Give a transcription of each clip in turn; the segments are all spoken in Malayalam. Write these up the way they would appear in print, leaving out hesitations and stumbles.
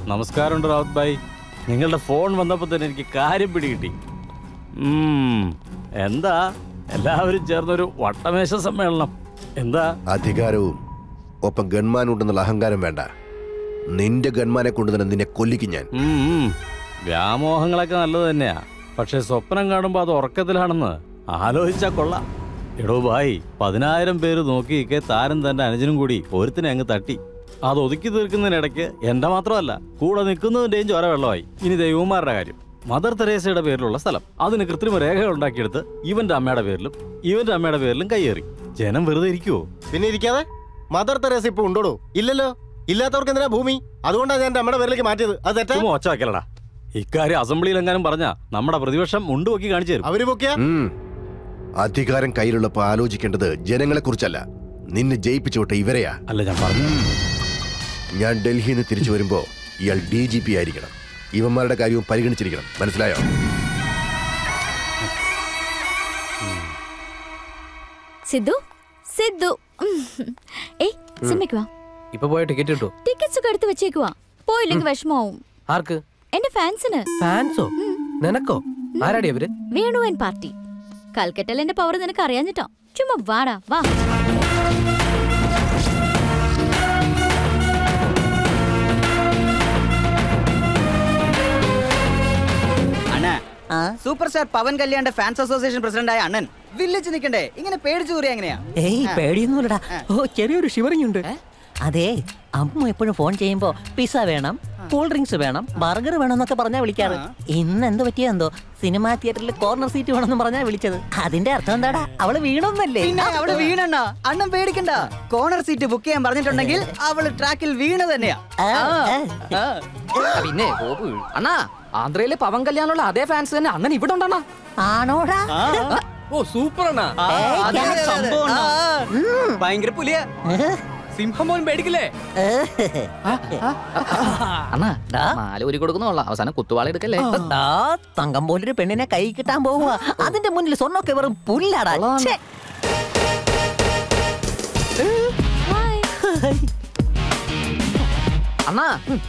നമസ്കാരമുണ്ട് റാവത്ത് ഭായ്. നിങ്ങളുടെ ഫോൺ വന്നപ്പോൾ തന്നെ എനിക്ക് കാര്യം പിടികിട്ടി. എന്താ എല്ലാവരും ചേർന്നൊരു വട്ടമേശ സമ്മേളനം? എന്താ? അധികാരവും ഒപ്പം ഗൺമാൻ ഉണ്ടെന്നുള്ള അഹങ്കാരം വേണ്ട. നിന്റെ ഗൺമാനെ കൊണ്ട് തന്നെ നിന്നെ കൊല്ലിക്കും ഞാൻ. വ്യാമോഹങ്ങളൊക്കെ നല്ലത് തന്നെയാ, പക്ഷെ സ്വപ്നം കാണുമ്പോൾ അത് ഉറക്കത്തിലാണെന്ന് ആലോചിച്ചാ കൊള്ളാം. എടോ ഭായ്, 10,000 പേര് നോക്കിയിരിക്കെ താരം തന്റെ അനുജനും കൂടി ഒരുത്തിനെ അങ്ങ് തട്ടി. അത് ഒതുക്കി തീർക്കുന്നതിനിടയ്ക്ക് എന്റെ മാത്രമല്ല, കൂടെ നിൽക്കുന്നതിന്റെയും ചോര വെള്ളമായി. ഇനി ദൈവമാരുടെ കാര്യം. മദർ തെരേസയുടെ പേരിലുള്ള സ്ഥലം, അതിന് കൃത്രിമ രേഖകൾ ഉണ്ടാക്കിയെടുത്ത് ഇവന്റെ അമ്മയുടെ പേരിലും ഇവന്റെ അമ്മയുടെ പേരിലും കയ്യേറി. ജനം വെറുതെ ഇരിക്കുവോ? പിന്നെ ഇരിക്കാതെ. മദർ തെരേസ ഇപ്പൊ ഉണ്ടോടോ? ഇല്ലല്ലോ. ഇല്ലാത്തവർക്ക് എന്തിനാ ഭൂമി? അതുകൊണ്ടാണ് ഞാൻ എന്റെ അമ്മയുടെ പേരിലേക്ക് മാറ്റിയത്. അത് തെറ്റാ? ഒച്ച വയ്ക്കലടാ. ഇക്കാര്യം അസംബ്ലിയിൽ എങ്ങാനും പറഞ്ഞാ നമ്മുടെ പ്രതിപക്ഷം മുണ്ടുപൊക്കി കാണിച്ചു തരും. അവര് പൊക്കിയ അധികാരം കയ്യിലുള്ളപ്പോ ആലോചിക്കേണ്ടത് ജനങ്ങളെ കുറിച്ചല്ല, നിന്നെ ജയിപ്പിച്ചു വിട്ട ഇവരെയാ. അല്ല ഞാൻ പറഞ്ഞു, ഞാൻ ഡൽഹിയിൽ നിന്ന് തിരിച്ചു വരുമ്പോ ഇയാൾ DGP ആയിരിക്കണം. ഇവന്മാരുടെ കാര്യവും പരിഗണിച്ചിരിക്കണം. മനസ്സിലായോ? സിദ്ധു സിദ്ധു സിനിമയ്ക്ക് വാ. ഇപ്പൊ പോയ ടിക്കറ്റ് കിട്ടോ? ടിക്കറ്റ്സ് ഒക്കെ എടുത്ത് വെച്ചേക്കുവാ. പോയില്ലെങ്കിൽ വിഷമാവും. ആർക്ക്? എന്റെ ഫാൻസിന്. ഫാൻസോ? നിനക്കോ? ആരാടി അവര്? Venu and party. കൽക്കട്ടയിൽ എന്റെ പവർ നിനക്ക് അറിയാഞ്ഞിട്ടോ? ചുമ്മാ വാടാ വാ. സൂപ്പർ സ്റ്റാർ പവൻ കല്യാണിന്റെ ഫാൻസ് അസോസിയേഷൻ പ്രസിഡന്റായ അണ്ണൻ വില്ലേജ് നിൽക്കണ്ടേ? ഇങ്ങനെ പേടിച്ചു കൂറിയ എങ്ങനെയാ? പേടിയൊന്നുമില്ലടാ. ചെറിയൊരു ഷിവറിംഗ് ഉണ്ട്. അതെ, അമ്മ എപ്പോഴും ഫോൺ ചെയ്യുമ്പോ പിസ്സ വേണം, കൂൾ ഡ്രിങ്ക്സ് വേണം, ബർഗർ വേണം എന്നൊക്കെ പറഞ്ഞാ വിളിക്കാറ്. ഇന്ന് എന്ത് പറ്റിയെന്തോ സിനിമാ തിയേറ്ററിൽ കോർണർ സീറ്റ് വേണമെന്ന് പറഞ്ഞാ വിളിച്ചത്. അതിന്റെ അർത്ഥം എന്താടാ? അവള് വീണൊന്നല്ലേ? അവള് വീണണ്ണ. അണ്ണൻ പേടിക്കണ്ട. കോർണർ സീറ്റ് ബുക്ക് ചെയ്യാൻ പറഞ്ഞിട്ടുണ്ടെങ്കിൽ അവള് ട്രാക്കിൽ വീണ തന്നെയാ. പിന്നെ അണ്ണാ, ആന്ധ്രയിലെ പവൻ കല്യാണുള്ള അതേ ഫാൻസ് തന്നെ അണ്ണൻ ഇവിടെ ഉണ്ടണ്ണ. ആണോടാ? ഓ സൂപ്പർ അണ്ണാ. ഭയങ്കര പുലിയ. സിംഹം പോലും പേടിക്കില്ലേ അണ്ണാ? മാല ഊരി കൊടുക്കുന്ന അവസാനം കുത്തുവാള എടുക്കല്ലേ? തങ്കം പോലൊരു പെണ്ണിനെ കൈ കിട്ടാൻ പോവുക. അതിന്റെ മുന്നിൽ സ്വർണ്ണൊക്കെ വെറും പുല്ലാടാ. അണ്ണാ,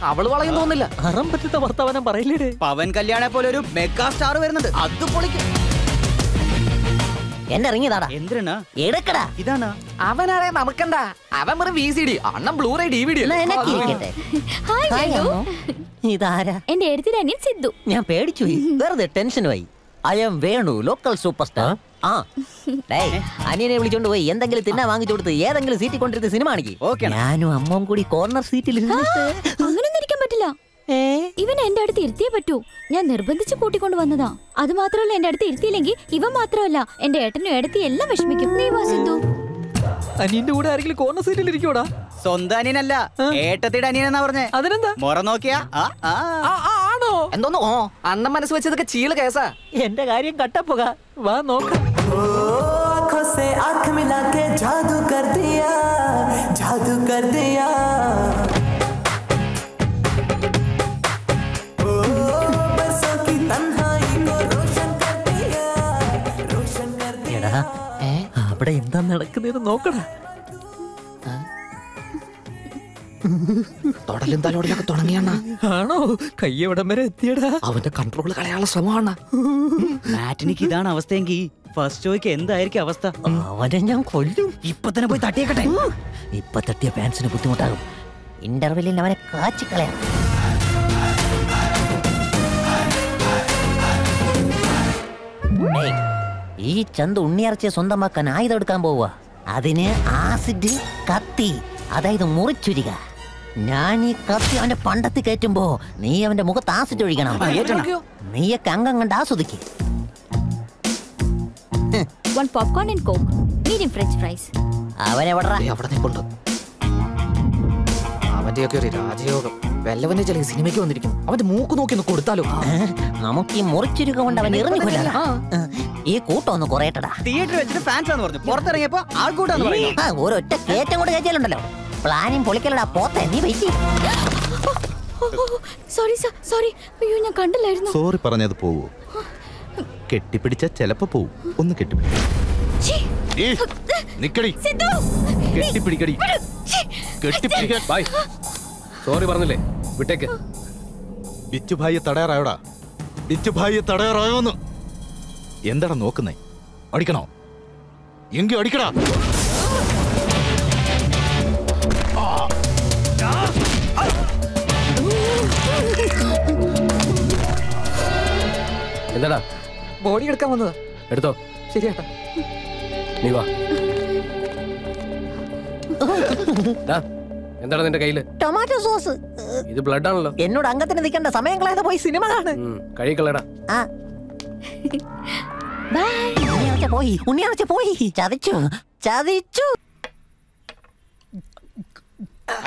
അവള് വളയും തോന്നില്ല. അറം പറ്റുന്ന വർത്തമാനം പറയില്ലേ? പവൻ കല്യാണെ പോലെ ഒരു മെഗാ സ്റ്റാർ വരുന്നുണ്ട്. അത് പൊളിക്കും. എന്നെ ഇറങ്ങിയതാടാ. എന്തിനാ എടുക്കടാ. ഇതാണ് അവനാരെ നമുക്കെന്താ? അവൻ വെറും VCD, അണ്ണൻ ബ്ലൂറേ DVD. ഇതാരാ? എന്റെ എഴുത്തിന്റെ അനിയൻ സിദ്ധു. ഞാൻ പേടിച്ചു, വെറുതെ ടെൻഷനുമായി. I'm Venu, local super star. അനിയനെ വിളിച്ചോണ്ട് പോയി എന്തെങ്കിലും തിന്നാ വാങ്ങിച്ചു കൊടുത്ത് ഏതെങ്കിലും സീറ്റിൽ കൊണ്ടിരുന്ന സിനിമ ആണെങ്കിൽ ഞാനും അമ്മയും കൂടി കോർണർ സീറ്റിൽ. അങ്ങനൊന്നും ഇരിക്കാൻ പറ്റില്ല. ഇവൻ എന്റെ അടുത്ത് ഇരുത്തിയേ പറ്റൂ. ഞാൻ നിർബന്ധിച്ച് കൂട്ടിക്കൊണ്ട് വന്നതാ. അത് മാത്രമല്ല, എന്റെ അടുത്ത് ഇരുത്തിയില്ലെങ്കിൽ ഇവൻ മാത്രമല്ല എന്റെ ഏട്ടനും ഏടത്തി എല്ലാം വിഷമിക്കും. നീ വാ സിദ്ധു. അനിയന്റെ കൂടെ ആരെങ്കിലും കോർണർ സീറ്റിൽ ഇരിക്കോടാ? സ്വന്തം അനിയനല്ല, ഏട്ടത്തിയുടെ അനിയനെന്നാ പറഞ്ഞേ. അതിനെന്താ? മുറ നോക്കിയാ ആണോ? എന്തോന്നോ അണ്ണൻ മനസ്സ് വെച്ചതൊക്കെ ചീള് കേസാ. എന്റെ കാര്യം കട്ടപ്പുക. വാ നോക്കാം. എടാ, അവിടെ എന്താ നടക്കുന്നത് നോക്കടാ. തൊടലും തലോടലൊക്കെ തുടങ്ങിയണ്ണ. ആണോ? കയ്യവിടം വരെ എത്തിയടാ. അവന്റെ കൺട്രോൾ കളയാനുള്ള ശ്രമമാണ്. മാറ്റിനിക്ക് ഇതാണ് അവസ്ഥയെങ്കിൽ ഫസ്റ്റ് ഷോയ്ക്ക് എന്തായിരിക്കും അവസ്ഥ? അവനെ ഞാൻ കൊല്ലും. ഇപ്പൊ തന്നെ പോയി തട്ടിയേക്കട്ടെ. ഇപ്പൊ തട്ടിയ ഫാൻസിന് ബുദ്ധിമുട്ടാകും. ഇന്റർവെല്ലിൽ അവനെ കാച്ചിക്കളയാം. ഈ ചന്ത ഉണ്ണിയറച്ചിയെ സ്വന്തമാക്കാൻ ആയുധം എടുക്കാൻ പോവുക. അതിന് ആസിഡ്, കത്തി, അതായത് മുറിച്ചുരിക. ഞാൻ ഈ കത്തി അവന്റെ പണ്ടത്തിൽ കയറ്റുമ്പോ നീ അവന്റെ മുഖത്ത് ആസിഡ് ഒഴിക്കണം. നീയൊക്കെ അംഗം കണ്ട് ആസ്വദിക്ക്. One popcorn and coke, medium french fries. അവനെവിടാ? അവിടെ നിൽപ്പുണ്ട്. അവന്റെയൊക്കെ ഒരു രാജയോഗം. വല്ലവന്റെ ചില സിനിമയ്ക്ക് വന്നിരിക്കും. അവന്റെ മൂക്ക് നോക്കി ഒന്ന് കൊടുത്താലോ? നമുക്ക് ഈ മുറിച്ചുരുക കൊണ്ട് അവൻ ഇറങ്ങിക്കൊല്ല. ഈ കൂട്ടം ഒന്ന് കുറയട്ടടാ. തിയേറ്ററിൽ വെച്ചിട്ട് ഫാൻസ് ആണെന്ന് പറഞ്ഞു, പുറത്തിറങ്ങിയപ്പോ ആൾക്കൂട്ടാന്ന് പറയുന്നു. ഒരൊറ്റ കേറ്റം കൊണ്ട് കയറ്റിയാലുണ്ടല്ലോ. പ്ലാനിങ് പൊളിക്കലടാ പോത്തെ. നീ വെയിറ്റ്. Sorry sir, sorry. അയ്യോ, ഞാൻ കണ്ടില്ലായിരുന്നു. സോറി പറഞ്ഞത് പോവോ? കെട്ടിപ്പിടിച്ച ചെലപ്പോ പോവും. ഒന്ന് കെട്ടിപ്പിടി. കെട്ടിപ്പിടിക്കടി. കെട്ടിപ്പിടിക്കാൻ. ബൈ. സോറി പറഞ്ഞില്ലേ? വിട്ടേക്ക്. ബിച്ചുഭായിയെ തടയാറായോടാ? ബിച്ചുഭായിയെ തടയാറായോന്ന്? എന്താടാ നോക്കുന്നേ? അടിക്കണോ? എങ്കിൽ അടിക്കടാ. എന്താടാ? ബോഡി എടുക്കാൻ വന്നതാ. എടുത്തോ. ശരിയാട്ടാ. നീ വാ. എന്താണ് നിന്റെ കയ്യില്? Tomato sauce. ഇത് ബ്ലഡ് ആണല്ലോ. എന്നോട് അംഗത്തിന് നിൽക്കേണ്ട സമയം കളയാതെ പോയി സിനിമ കാണ്. കഴിക്കളടാ. ഉണ്ണിയാച്ച പോയി. ചതിച്ചു.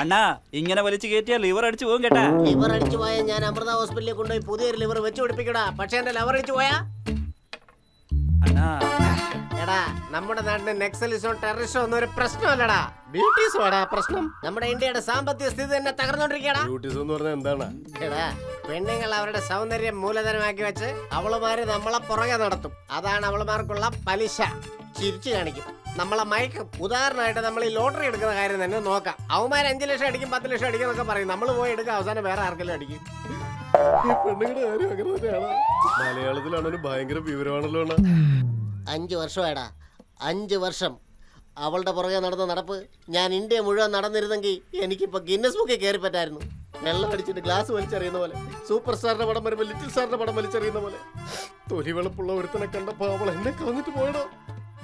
അണ്ണാ ഇങ്ങനെ വലിച്ചു കയറ്റിയാ ലിവർ അടിച്ചു പോകും കേട്ടാ. ലിവർ അടിച്ചു പോയാൽ ഞാൻ അമൃത ഹോസ്പിറ്റലിൽ കൊണ്ടുപോയി പുതിയൊരു ലിവർ വെച്ച് പിടിപ്പിക്കടാ. പക്ഷെ എന്റെ ലിവർ അടിച്ചു പോയാ എടാ, നമ്മുടെ നാട്ടിന് നെക്സലിസോ ടെററിസ്റ്റോ ഒന്നും ഒരു പ്രശ്നമല്ലടാ. ബ്യൂട്ടീസോടാ പ്രശ്നം. നമ്മുടെ ഇന്ത്യയുടെ സാമ്പത്തിക സ്ഥിതി തന്നെ തകർന്നോണ്ടിരിക്കടാ. ബ്യൂട്ടീസ് എന്ന് പറഞ്ഞാൽ എന്താണ്? എടാ, പെണ്ണുങ്ങൾ അവരുടെ സൗന്ദര്യം മൂലധനമാക്കി വെച്ച് അവളുമാര് നമ്മളെ പുറകെ നടത്തും. അതാണ് അവളുമാർക്കുള്ള പലിശ. ചിരിച്ചു കാണിക്കും, നമ്മളെ മയക്കും. ഉദാഹരണമായിട്ട് നമ്മൾ ഈ ലോട്ടറി എടുക്കുന്ന കാര്യം തന്നെ നോക്കാം. അവന്മാർ 5 ലക്ഷം അടിക്കും, 10 ലക്ഷം അടിക്കും എന്നൊക്കെ പറയും. നമ്മൾ പോയി എടുക്കുക, അവസാനം വേറെ ആർക്കെങ്കിലും അടിക്കും. പെണ്ണുങ്ങളുടെ കാര്യം അങ്ങനെ തന്നെയാണ്. മലയാളത്തിലാണെങ്കിലും ഭയങ്കര വിവരമാണല്ലോ. 5 വർഷമായിടാ, 5 വർഷം അവളുടെ പുറകെ നടന്ന നടപ്പ് ഞാൻ ഇന്ത്യ മുഴുവൻ നടന്നിരുന്നെങ്കിൽ എനിക്കിപ്പോ ഗിന്നസ് ബുക്കിൽ കയറി പറ്റായിരുന്നു. വെള്ളം അടിച്ചിട്ട് ഗ്ലാസ് വലിച്ചെറിയുന്ന പോലെ, സൂപ്പർ സ്റ്റാറിന്റെ പടം വരുമ്പോൾ ലിറ്റിൽ സ്റ്റാറിന്റെ പടം വലിച്ചെറിയുന്ന പോലെ. തൊലി വെളുപ്പുള്ള ഒരുത്തനെ കണ്ടപ്പോ അവൾ എന്നെ കളഞ്ഞിട്ട് പോയടാ.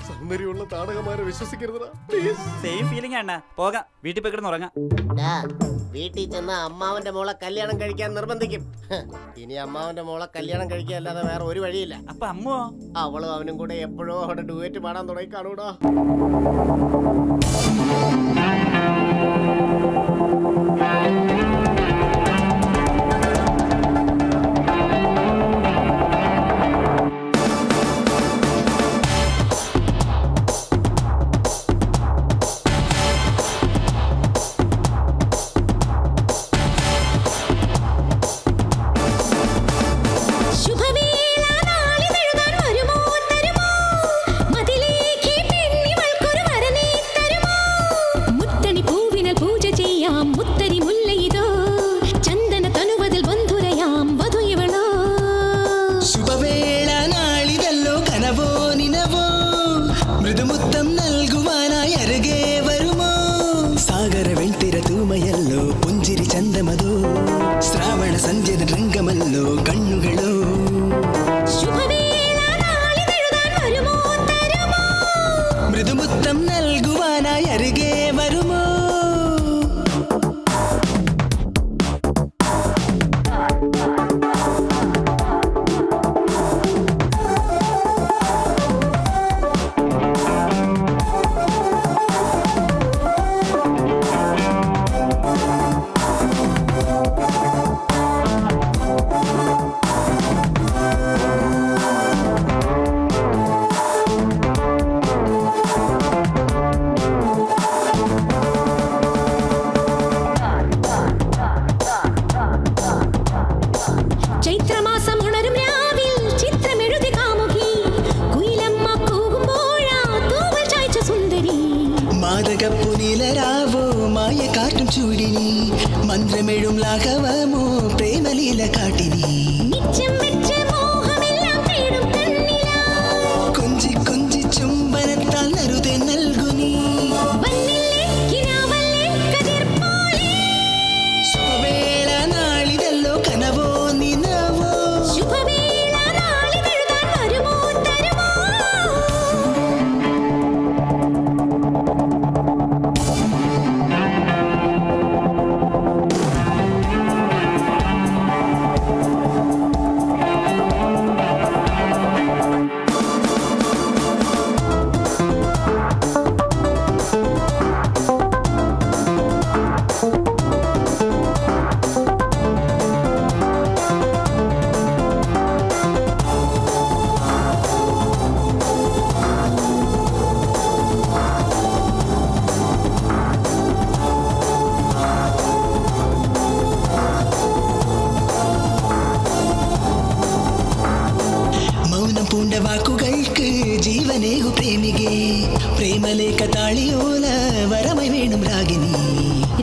സൗന്ദര്യമുള്ള താടകമാരെ വിശ്വസിക്കരുതടാ. സെയിം ഫീലിംഗ് അണ്ണാ. പോകാം, വീട്ടിൽ പോയി കിടന്നുറങ്ങാം. വീട്ടിൽ ചെന്ന അമ്മാവന്റെ മോളെ കല്യാണം കഴിക്കാൻ നിർബന്ധിക്കും. ഇനി അമ്മാവന്റെ മോളെ കല്യാണം കഴിക്കുക അല്ലാതെ വേറെ ഒരു വഴിയില്ല. അപ്പൊ അമ്മോ? അവളും അവനും കൂടെ എപ്പോഴോ അവിടെ ഡുവേറ്റ് പാടാൻ തുടങ്ങി കാണൂടാ.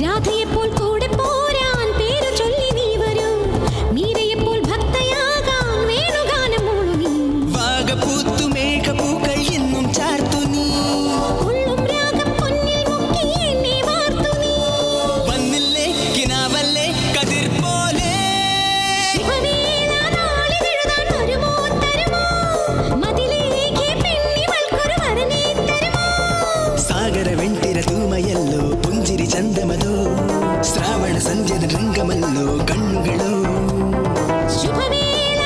രാധയെപ്പോൾ കൂടെ പോരാൻ പേര് ചൊല്ലി നീ വരൂ. മീരയെ പൂത്തുമേഘപൂക്കൾ എന്നും ചാർത്തു നീ വന്നില്ലേ കിനാവല്ലേ കതിർ പോലെ സാഗര വെಂಟಿರ ತೂಮಯಲ್ಲೋ ಪುಂಜಿರಿ ಚಂದಮದೋ ಶ್ರಾವಣ ಸಂಜೆನ ರಂಗಮಲ್ಲೋ ಕಣ್ಣುಗಳು ಶುಭವೇಳ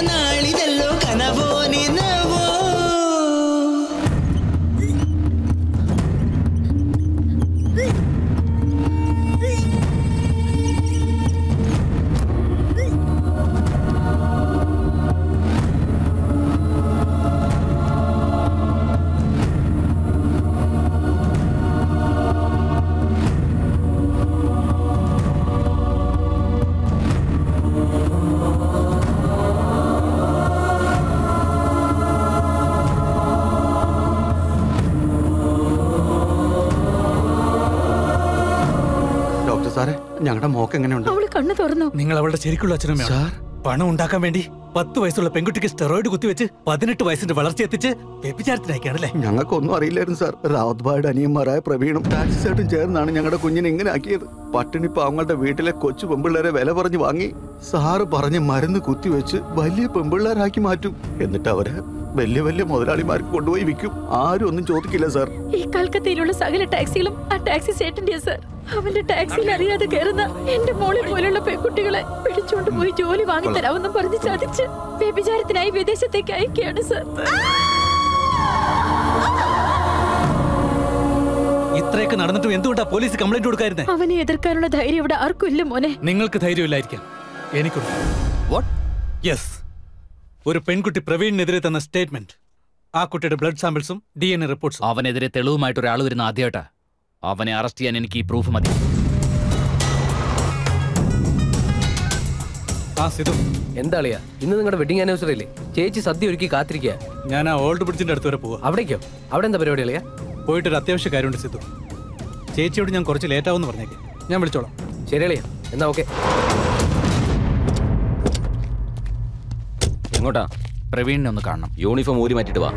ನಾಳಿದೆಲ್ಲೋ ಕನವೋ ನಿನವೋ സാറേ ഞങ്ങളുടെ മോക്ക് എങ്ങനെയുണ്ട്? അവള് കണ്ണു തുറന്നു. നിങ്ങൾ അവളുടെ ശരിക്കുള്ള അച്ഛനമ്മയാണ്. പണം ഉണ്ടാക്കാൻ വേണ്ടി 10 വയസ്സുള്ള പെൺകുട്ടിക്ക് സ്റ്റെറോയിഡ് കുത്തിവെച്ച് 18 വയസ്സിന്റെ വളർച്ച എത്തിച്ച് വ്യഭിചാരത്തിനാക്കിയാണല്ലേ? ഞങ്ങൾക്കൊന്നും അറിയില്ലായിരുന്നു സാർ. റാവത്ത് ഭായിയുടെ അനിയന്മാരായ പ്രവീണും ടാക്സി ചേട്ടും ചേർന്നാണ് ഞങ്ങളുടെ കുഞ്ഞിനെ ഇങ്ങനെ ആക്കിയത്. പട്ടിണി പാവങ്ങളുടെ വീട്ടിലെ കൊച്ചു പെമ്പിള്ളേരെ വില പറഞ്ഞു വാങ്ങി സാറ് പറഞ്ഞ് മരുന്ന് കുത്തിവെച്ച് വലിയ പെമ്പിള്ളേരാക്കി മാറ്റും. എന്നിട്ട് അവരെ വലിയ വലിയ മുതലാളിമാർക്ക് കൊണ്ടുപോയി വിൽക്കും. ആരും ഒന്നും ചോദിക്കില്ല സാർ. ഈ കൽക്കത്തയിലുള്ള സകല ടാക്സികളും ആ ടാക്സി ചേട്ടന്റെ സാർ. അവന്റെ ടാക്സിയിൽ അറിയാതെ കയറുന്ന എന്റെ മോളെ പോലുള്ള പെൺകുട്ടികളെ പിടിച്ചോണ്ട് പോയി ജോലി വാങ്ങിത്തരാമെന്ന് പറഞ്ഞ് ചതിച്ച് വ്യഭിചാരത്തിനായി വിദേശത്തേക്ക് അയക്കുകയാണ് സാർ. ഇത്രയൊക്കെ നടന്നിട്ടും എന്തുകൊണ്ടാ പോലീസ് കംപ്ലൈന്റ് കൊടുക്കായിരുന്നേ? അവനെ എതിർക്കാനുള്ള ധൈര്യം ഇവിടെ ആർക്കും ഇല്ല മോനെ. നിങ്ങൾക്ക് ധൈര്യമില്ലായിരിക്കാം, എനിക്കുണ്ട്. യെസ്, ഒരു പെൺകുട്ടി പ്രവീണിനെതിരെ തന്ന സ്റ്റേറ്റ്മെന്റ്, ആ കുട്ടിയുടെ ബ്ലഡ് സാമ്പിൾസും DNA റിപ്പോർട്ട്സും. അവനെതിരെ തെളിവുമായിട്ട് ഒരാൾ വരുന്ന ആദ്യമായിട്ടാ. അവനെ അറസ്റ്റ് ചെയ്യാൻ എനിക്ക് ഈ പ്രൂഫ് മതി. എന്താ അളിയാ, ഇന്ന് നിങ്ങളുടെ വെഡിങ് ആനിവേഴ്സറി അല്ലേ? ചേച്ചി സദ്യ ഒരുക്കി കാത്തിരിക്കുക. ഞാൻ ആ ഓൾഡ് ബ്രിഡ്ജിന്റെ അടുത്ത് വരെ പോവാ. അവിടേക്കോ? അവിടെ എന്താ പരിപാടി അളിയാ? പോയിട്ടൊരു അത്യാവശ്യ കാര്യമുണ്ട് സിദ്ധു. ചേച്ചിയോട് ഞാൻ കുറച്ച് ലേറ്റ് ആവുമെന്ന് പറഞ്ഞേക്കെ, ഞാൻ വിളിച്ചോളാം. ശരി അളിയാ, എന്നാ ഓക്കെ. എങ്ങോട്ടാ? പ്രവീണിനെ ഒന്ന് കാണണം. യൂണിഫോം ഊരി മാറ്റിട്ട് വാ.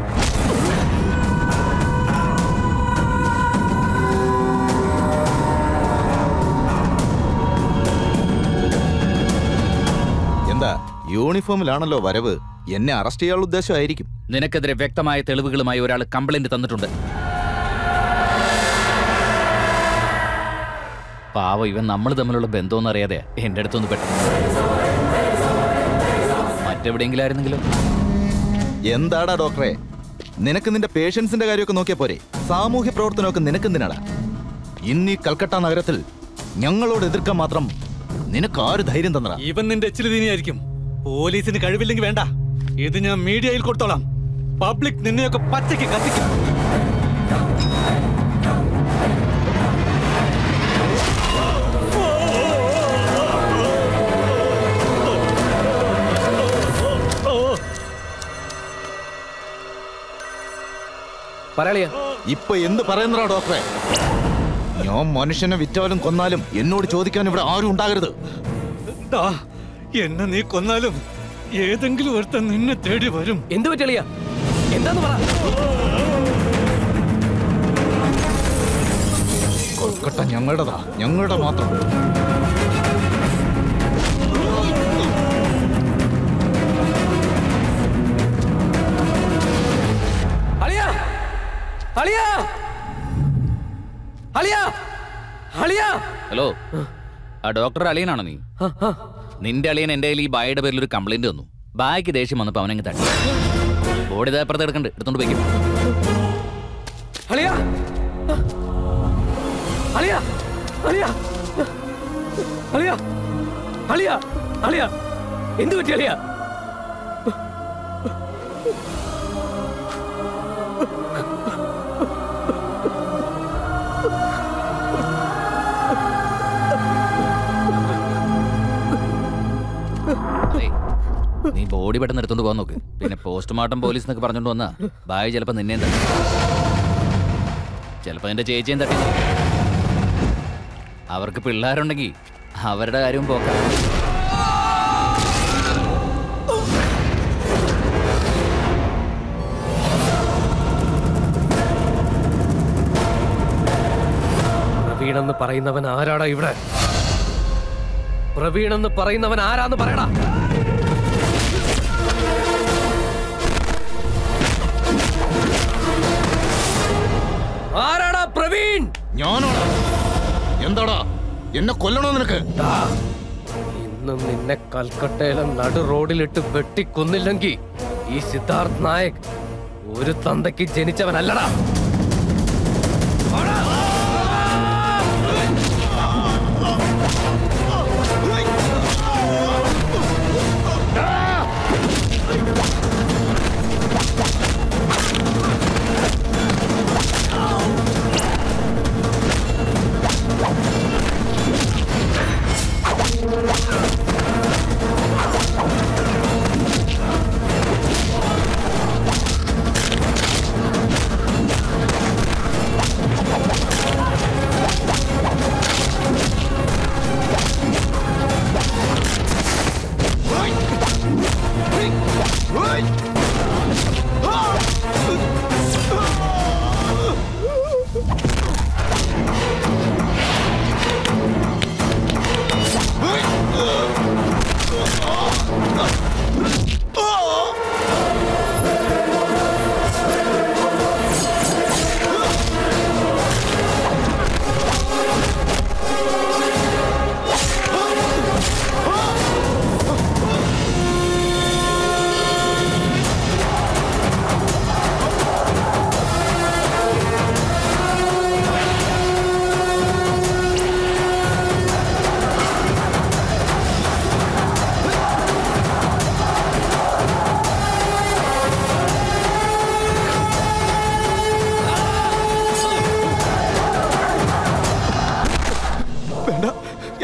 എന്താ യൂണിഫോമിലാണല്ലോ വരവ്? എന്നെ അറസ്റ്റ് ചെയ്യാനുള്ള ഉദ്ദേശമായിരിക്കും. നിനക്കെതിരെ വ്യക്തമായ തെളിവുകളുമായി ഒരാൾ കംപ്ലൈന്റ് തന്നിട്ടുണ്ട്. പാവ, ഇവൻ നമ്മൾ തമ്മിലുള്ള ബന്ധമൊന്നും അറിയാതെ എന്റെ അടുത്തൊന്ന് പെട്ടെന്ന്. മറ്റെവിടെയെങ്കിലും ആയിരുന്നെങ്കിലും. എന്താടാ ഡോക്ടറെ, നിനക്ക് നിന്റെ പേഷ്യൻസിന്റെ കാര്യമൊക്കെ നോക്കിയാ പോരെ? സാമൂഹ്യ പ്രവർത്തനമൊക്കെ നിനക്കെന്തിനാടാ? ഇന്ന് ഈ കൽക്കട്ട നഗരത്തിൽ ഞങ്ങളോട് എതിർക്കാൻ മാത്രം നിനക്ക് ആര് ധൈര്യം തന്നടാ? ഇവൻ നിന്റെ എച്ചിലുതീനിയായിരിക്കും. പോലീസിന് കഴിവില്ലെങ്കിൽ വേണ്ട, ഇത് ഞാൻ മീഡിയയിൽ കൊടുത്തോളാം. പബ്ലിക് നിന്നെയൊക്കെ പച്ചയ്ക്ക് കത്തിക്കും. ഇപ്പൊ എന്ത് പറയുന്നടാ ഡോക്ടറെ? ഞാൻ മനുഷ്യനെ വിറ്റാലും കൊന്നാലും എന്നോട് ചോദിക്കാൻ ഇവിടെ ആരും ഉണ്ടാകരുത്. എന്നെ നീ കൊന്നാലും ഏതെങ്കിലും ഒരുത്തൻ നിന്നെ തേടി വരും. എന്ത് പറ്റിയ എന്താന്ന് പറ. കൊൽക്കട്ട ഞങ്ങളുടെതാ, ഞങ്ങളുടെ മാത്രം. ഹലോ, ആ ഡോക്ടർ അളിയനാണോ നീ? നിന്റെ അളിയൻ എന്റെ കയ്യിൽ ഈ ബായുടെ പേരിൽ ഒരു കംപ്ലൈന്റ് തന്നു. ബായ്ക്ക് ദേഷ്യം വന്നപ്പോ അവനങ്ങ് തട്ടി. ബോഡി ഇതേപ്പുറത്ത് എടുക്കണ്ട്, എടുത്തോണ്ട് പോയിക്കും. എന്ത് പറ്റി അളിയാ? നീ ബോഡി പെട്ടെന്ന് എടുത്തോണ്ട് പോകാൻ നോക്ക്. പിന്നെ പോസ്റ്റ്മോർട്ടം പോലീസ് എന്നൊക്കെ പറഞ്ഞോണ്ട് വന്നാ ബായ് ചിലപ്പോ നിന്നെയും തട്ടി, ചിലപ്പോ നിന്റെ ചേച്ചിയും തട്ടി. അവർക്ക് പിള്ളേരുണ്ടെങ്കിൽ അവരുടെ കാര്യവും പോക്കാം. പ്രവീൺ എന്ന് പറയുന്നവൻ ആരാടാ ഇവിടെ? പ്രവീൺ എന്ന് പറയുന്നവൻ ആരാന്ന് പറയടാ. ആരാടാ പ്രവീൺ? ഞാനാണ്. എന്താടാ എന്നെ കൊല്ലണോ നിനക്ക്? ഇന്നും നിന്നെ കൽക്കട്ടയിലെ നടു റോഡിലിട്ട് വെട്ടിക്കൊന്നില്ലെങ്കിൽ ഈ സിദ്ധാർത്ഥ് നായക് ഒരു തന്തയ്ക്ക് ജനിച്ചവനല്ലടാ.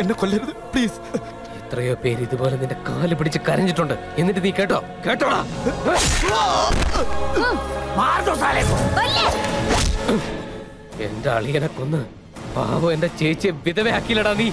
എന്നെ കൊല്ലരുത് പ്ലീസ്. എത്രയോ പേര് ഇതുപോലെ നിന്റെ കാല് പിടിച്ച് കരഞ്ഞിട്ടുണ്ട്. എന്നിട്ട് നീ കേട്ടോടാ. എന്റെ അളിയനെ കൊന്ന് പാവം എന്റെ ചേച്ചിയെ വിധവയാക്കിയില്ലടാ നീ.